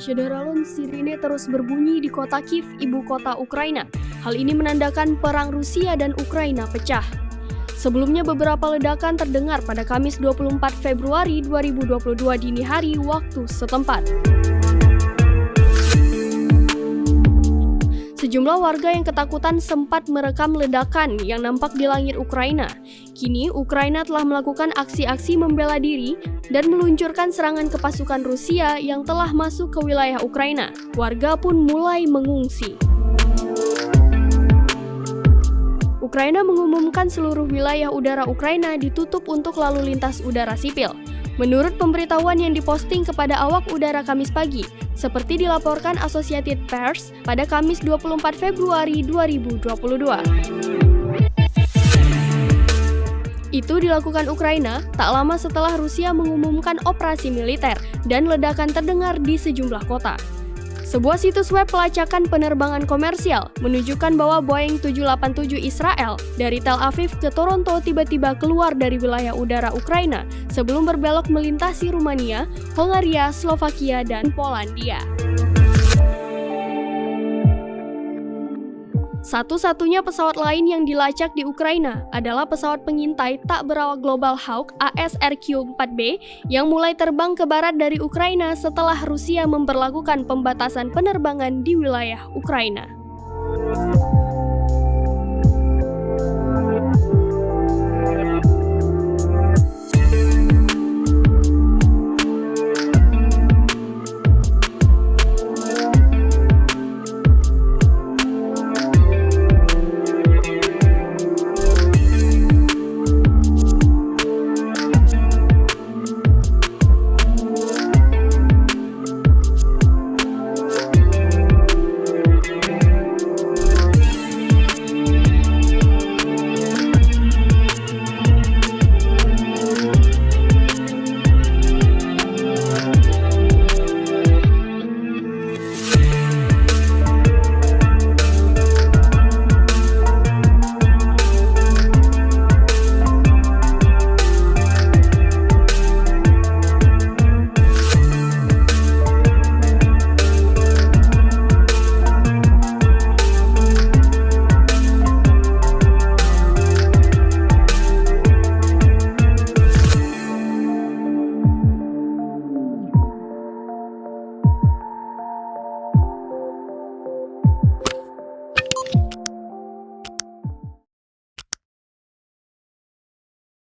Syederalun sirine terus berbunyi di kota Kiev, ibu kota Ukraina. Hal ini menandakan perang Rusia dan Ukraina pecah. Sebelumnya beberapa ledakan terdengar pada Kamis 24 Februari 2022 dini hari waktu setempat. Sejumlah warga yang ketakutan sempat merekam ledakan yang nampak di langit Ukraina. Kini, Ukraina telah melakukan aksi-aksi membela diri dan meluncurkan serangan ke pasukan Rusia yang telah masuk ke wilayah Ukraina. Warga pun mulai mengungsi. Ukraina mengumumkan seluruh wilayah udara Ukraina ditutup untuk lalu lintas udara sipil. Menurut pemberitahuan yang diposting kepada awak udara Kamis pagi, seperti dilaporkan Associated Press pada Kamis 24 Februari 2022. Itu dilakukan Ukraina tak lama setelah Rusia mengumumkan operasi militer dan ledakan terdengar di sejumlah kota. Sebuah situs web pelacakan penerbangan komersial menunjukkan bahwa Boeing 787 Israel dari Tel Aviv ke Toronto tiba-tiba keluar dari wilayah udara Ukraina sebelum berbelok melintasi Rumania, Hongaria, Slovakia, dan Polandia. Satu-satunya pesawat lain yang dilacak di Ukraina adalah pesawat pengintai tak berawak Global Hawk AS-RQ-4B yang mulai terbang ke barat dari Ukraina setelah Rusia memberlakukan pembatasan penerbangan di wilayah Ukraina.